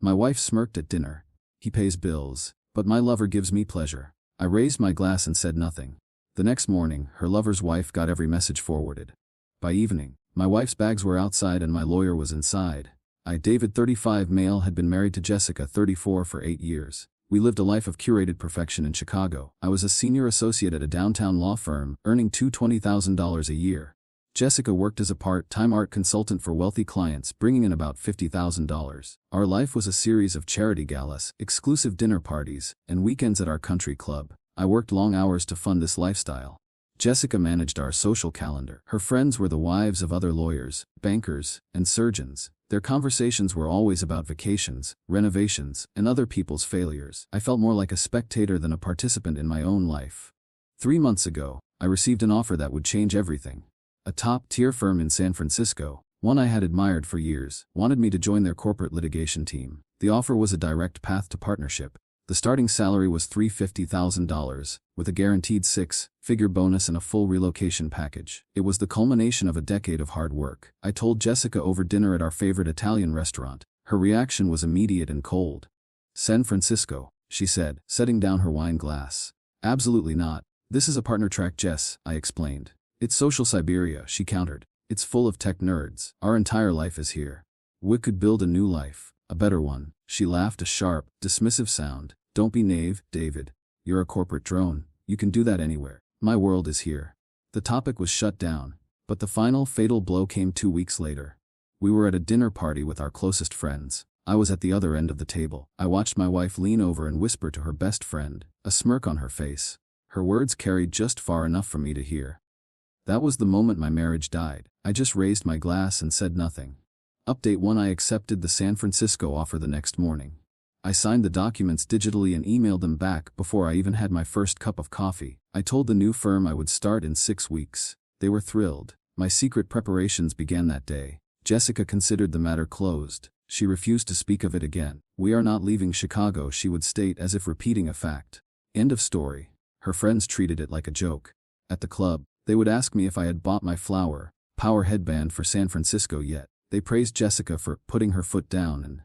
My wife smirked at dinner. He pays bills, but my lover gives me pleasure. I raised my glass and said nothing. The next morning, her lover's wife got every message forwarded. By evening, my wife's bags were outside and my lawyer was inside. David, 35 male, had been married to Jessica, 34, for 8 years. We lived a life of curated perfection in Chicago. I was a senior associate at a downtown law firm, earning $20,000 a year. Jessica worked as a part-time art consultant for wealthy clients, bringing in about $50,000. Our life was a series of charity galas, exclusive dinner parties, and weekends at our country club. I worked long hours to fund this lifestyle. Jessica managed our social calendar. Her friends were the wives of other lawyers, bankers, and surgeons. Their conversations were always about vacations, renovations, and other people's failures. I felt more like a spectator than a participant in my own life. 3 months ago, I received an offer that would change everything. A top-tier firm in San Francisco, one I had admired for years, wanted me to join their corporate litigation team. The offer was a direct path to partnership. The starting salary was $350,000, with a guaranteed 6-figure bonus and a full relocation package. It was the culmination of a decade of hard work. I told Jessica over dinner at our favorite Italian restaurant. Her reaction was immediate and cold. "San Francisco," she said, setting down her wine glass. "Absolutely not. This is a partner track, Jess," I explained. "It's social Siberia," she countered. "It's full of tech nerds. Our entire life is here. We could build a new life. A better one." She laughed, a sharp, dismissive sound. "Don't be naive, David. You're a corporate drone. You can do that anywhere. My world is here." The topic was shut down, but the final fatal blow came 2 weeks later. We were at a dinner party with our closest friends. I was at the other end of the table. I watched my wife lean over and whisper to her best friend, a smirk on her face. Her words carried just far enough for me to hear. That was the moment my marriage died. I just raised my glass and said nothing. Update 1: I accepted the San Francisco offer the next morning. I signed the documents digitally and emailed them back before I even had my first cup of coffee. I told the new firm I would start in 6 weeks. They were thrilled. My secret preparations began that day. Jessica considered the matter closed. She refused to speak of it again. "We are not leaving Chicago," she would state as if repeating a fact. End of story. Her friends treated it like a joke. At the club, they would ask me if I had bought my flower power headband for San Francisco yet. They praised Jessica for putting her foot down and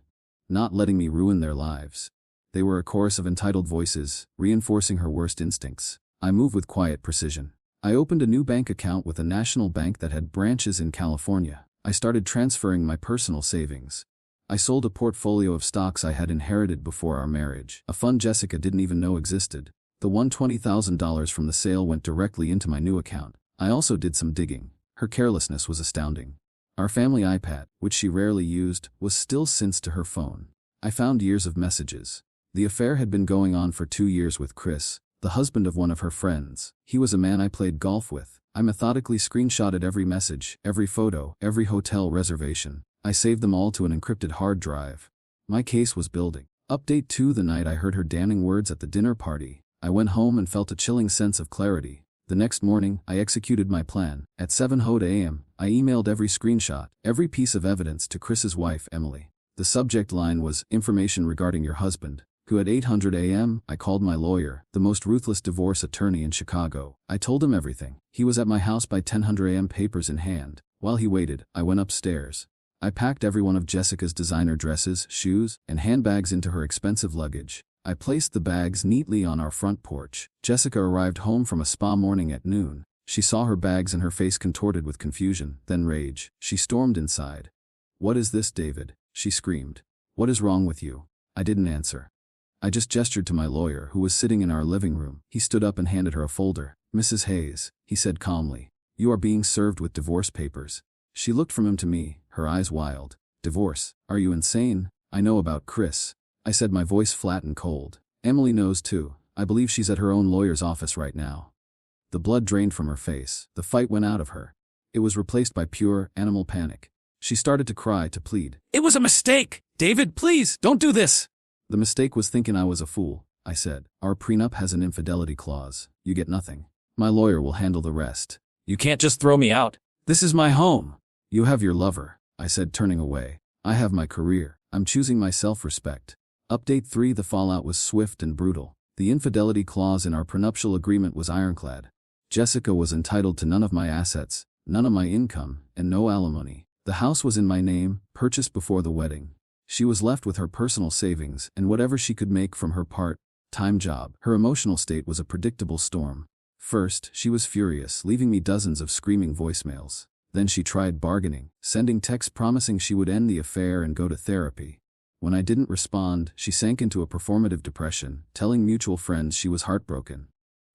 not letting me ruin their lives. They were a chorus of entitled voices, reinforcing her worst instincts. I move with quiet precision. I opened a new bank account with a national bank that had branches in California. I started transferring my personal savings. I sold a portfolio of stocks I had inherited before our marriage, a fund Jessica didn't even know existed. The $120,000 from the sale went directly into my new account. I also did some digging. Her carelessness was astounding. Our family iPad, which she rarely used, was still synced to her phone. I found years of messages. The affair had been going on for 2 years with Chris, the husband of one of her friends. He was a man I played golf with. I methodically screenshotted every message, every photo, every hotel reservation. I saved them all to an encrypted hard drive. My case was building. Update 2: The night I heard her damning words at the dinner party, I went home and felt a chilling sense of clarity. The next morning, I executed my plan. At 7:00 a.m., I emailed every screenshot, every piece of evidence to Chris's wife, Emily. The subject line was, "Information regarding your husband," who at 8:00 a.m., I called my lawyer, the most ruthless divorce attorney in Chicago. I told him everything. He was at my house by 10:00 a.m., papers in hand. While he waited, I went upstairs. I packed every one of Jessica's designer dresses, shoes, and handbags into her expensive luggage. I placed the bags neatly on our front porch. Jessica arrived home from a spa morning at noon. She saw her bags and her face contorted with confusion, then rage. She stormed inside. "What is this, David?" she screamed. "What is wrong with you?" I didn't answer. I just gestured to my lawyer, who was sitting in our living room. He stood up and handed her a folder. "Mrs. Hayes," he said calmly, "you are being served with divorce papers." She looked from him to me, her eyes wild. "Divorce? Are you insane? I know about Chris," I said, my voice flat and cold. "Emily knows too. I believe she's at her own lawyer's office right now." The blood drained from her face. The fight went out of her. It was replaced by pure, animal panic. She started to cry, to plead. "It was a mistake! David, please, don't do this!" "The mistake was thinking I was a fool," I said. "Our prenup has an infidelity clause. You get nothing. My lawyer will handle the rest." "You can't just throw me out. This is my home." "You have your lover," I said, turning away. "I have my career. I'm choosing my self-respect." Update 3: The fallout was swift and brutal. The infidelity clause in our prenuptial agreement was ironclad. Jessica was entitled to none of my assets, none of my income, and no alimony. The house was in my name, purchased before the wedding. She was left with her personal savings and whatever she could make from her part-time job. Her emotional state was a predictable storm. First, she was furious, leaving me dozens of screaming voicemails. Then she tried bargaining, sending texts promising she would end the affair and go to therapy. When I didn't respond, she sank into a performative depression, telling mutual friends she was heartbroken.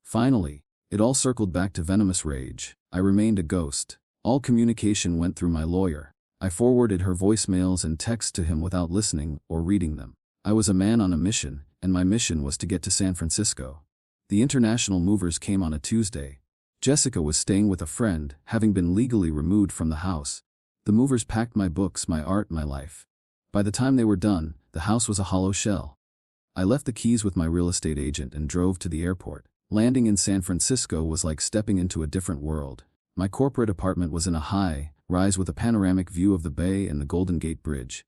Finally, it all circled back to venomous rage. I remained a ghost. All communication went through my lawyer. I forwarded her voicemails and texts to him without listening or reading them. I was a man on a mission, and my mission was to get to San Francisco. The international movers came on a Tuesday. Jessica was staying with a friend, having been legally removed from the house. The movers packed my books, my art, my life. By the time they were done, the house was a hollow shell. I left the keys with my real estate agent and drove to the airport. Landing in San Francisco was like stepping into a different world. My corporate apartment was in a high-rise with a panoramic view of the bay and the Golden Gate Bridge.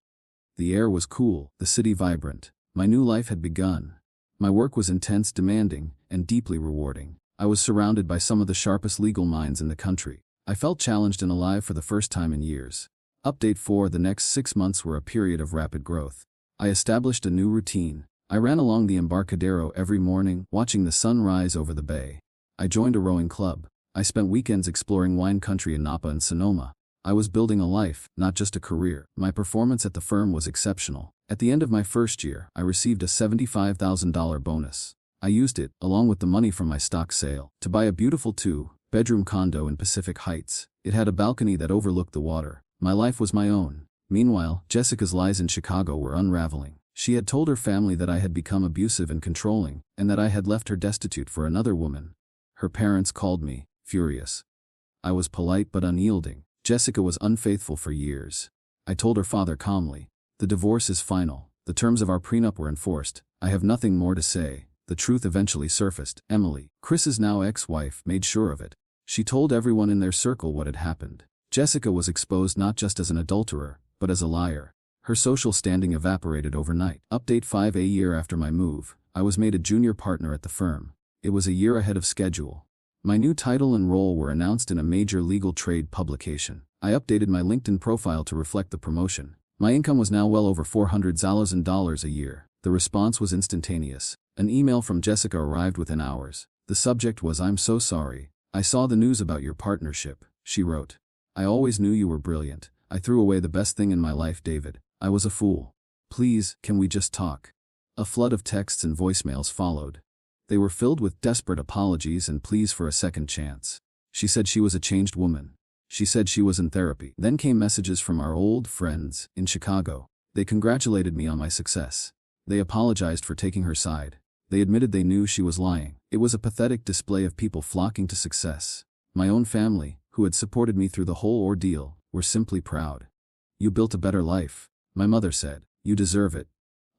The air was cool, the city vibrant. My new life had begun. My work was intense, demanding, and deeply rewarding. I was surrounded by some of the sharpest legal minds in the country. I felt challenged and alive for the first time in years. Update 4: the next 6 months were a period of rapid growth. I established a new routine. I ran along the Embarcadero every morning, watching the sun rise over the bay. I joined a rowing club. I spent weekends exploring wine country in Napa and Sonoma. I was building a life, not just a career. My performance at the firm was exceptional. At the end of my first year, I received a $75,000 bonus. I used it, along with the money from my stock sale, to buy a beautiful 2-bedroom condo in Pacific Heights. It had a balcony that overlooked the water. My life was my own. Meanwhile, Jessica's lies in Chicago were unraveling. She had told her family that I had become abusive and controlling, and that I had left her destitute for another woman. Her parents called me, furious. I was polite but unyielding. Jessica was unfaithful for years. I told her father calmly, "The divorce is final. The terms of our prenup were enforced. I have nothing more to say." The truth eventually surfaced. Emily, Chris's now ex-wife, made sure of it. She told everyone in their circle what had happened. Jessica was exposed not just as an adulterer, but as a liar. Her social standing evaporated overnight. Update 5: a year after my move, I was made a junior partner at the firm. It was a year ahead of schedule. My new title and role were announced in a major legal trade publication. I updated my LinkedIn profile to reflect the promotion. My income was now well over $400,000 a year. The response was instantaneous. An email from Jessica arrived within hours. The subject was, "I'm so sorry. I saw the news about your partnership," she wrote. "I always knew you were brilliant. I threw away the best thing in my life, David. I was a fool. Please, can we just talk?" A flood of texts and voicemails followed. They were filled with desperate apologies and pleas for a second chance. She said she was a changed woman. She said she was in therapy. Then came messages from our old friends in Chicago. They congratulated me on my success. They apologized for taking her side. They admitted they knew she was lying. It was a pathetic display of people flocking to success. My own family, who had supported me through the whole ordeal, were simply proud. "You built a better life," my mother said. "You deserve it."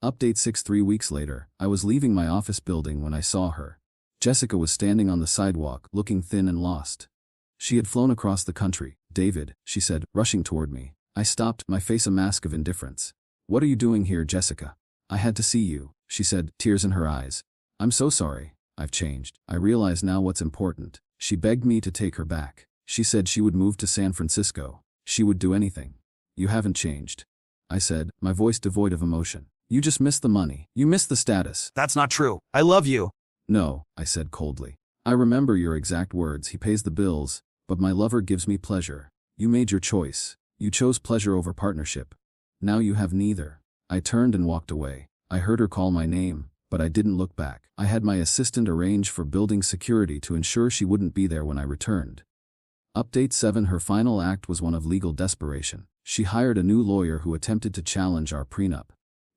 Update 6: 3 weeks later, I was leaving my office building when I saw her. Jessica was standing on the sidewalk, looking thin and lost. She had flown across the country. "David," she said, rushing toward me. I stopped, my face a mask of indifference. "What are you doing here, Jessica?" "I had to see you," she said, tears in her eyes. "I'm so sorry. I've changed. I realize now what's important." She begged me to take her back. She said she would move to San Francisco. She would do anything. "You haven't changed," I said, my voice devoid of emotion. "You just missed the money. You missed the status." "That's not true. I love you." "No," I said coldly. "I remember your exact words. He pays the bills, but my lover gives me pleasure. You made your choice. You chose pleasure over partnership. Now you have neither." I turned and walked away. I heard her call my name, but I didn't look back. I had my assistant arrange for building security to ensure she wouldn't be there when I returned. Update 7: her final act was one of legal desperation. She hired a new lawyer who attempted to challenge our prenup.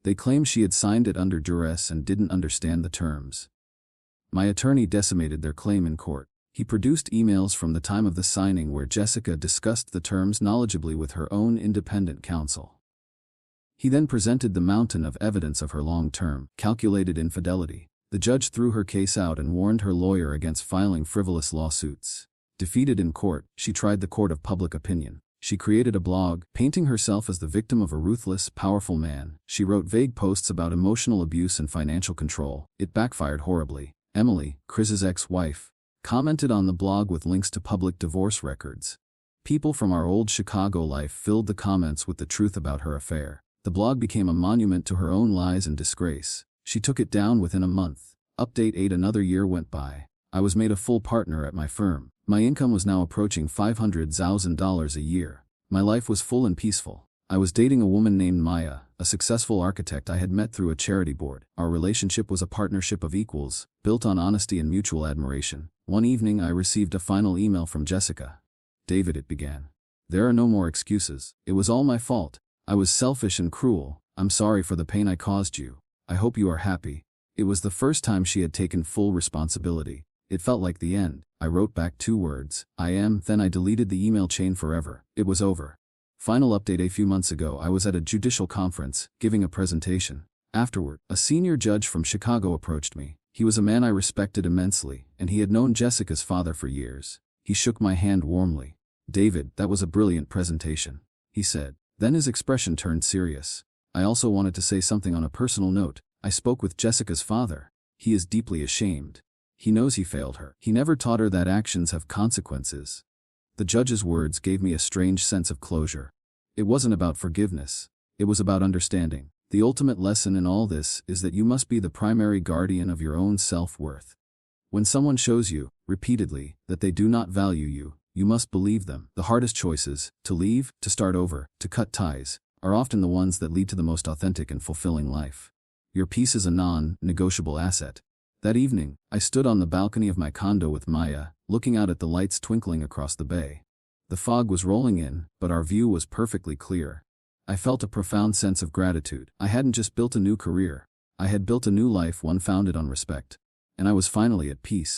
They claimed she had signed it under duress and didn't understand the terms. My attorney decimated their claim in court. He produced emails from the time of the signing where Jessica discussed the terms knowledgeably with her own independent counsel. He then presented the mountain of evidence of her long-term, calculated infidelity. The judge threw her case out and warned her lawyer against filing frivolous lawsuits. Defeated in court, she tried the court of public opinion. She created a blog, painting herself as the victim of a ruthless, powerful man. She wrote vague posts about emotional abuse and financial control. It backfired horribly. Emily, Chris's ex-wife, commented on the blog with links to public divorce records. People from our old Chicago life filled the comments with the truth about her affair. The blog became a monument to her own lies and disgrace. She took it down within a month. Update 8. Another year went by. I was made a full partner at my firm. My income was now approaching $500,000 a year. My life was full and peaceful. I was dating a woman named Maya, a successful architect I had met through a charity board. Our relationship was a partnership of equals, built on honesty and mutual admiration. One evening I received a final email from Jessica. "David," it began. "There are no more excuses. It was all my fault. I was selfish and cruel. I'm sorry for the pain I caused you. I hope you are happy." It was the first time she had taken full responsibility. It felt like the end. I wrote back 2 words, "I am," then I deleted the email chain forever. It was over. Final update. A few months ago I was at a judicial conference, giving a presentation. Afterward, a senior judge from Chicago approached me. He was a man I respected immensely, and he had known Jessica's father for years. He shook my hand warmly. "David, that was a brilliant presentation," he said. Then his expression turned serious. "I also wanted to say something on a personal note. I spoke with Jessica's father. He is deeply ashamed. He knows he failed her. He never taught her that actions have consequences." The judge's words gave me a strange sense of closure. It wasn't about forgiveness. It was about understanding. The ultimate lesson in all this is that you must be the primary guardian of your own self-worth. When someone shows you, repeatedly, that they do not value you, you must believe them. The hardest choices, to leave, to start over, to cut ties, are often the ones that lead to the most authentic and fulfilling life. Your peace is a non-negotiable asset. That evening, I stood on the balcony of my condo with Maya, looking out at the lights twinkling across the bay. The fog was rolling in, but our view was perfectly clear. I felt a profound sense of gratitude. I hadn't just built a new career. I had built a new life, one founded on respect. And I was finally at peace.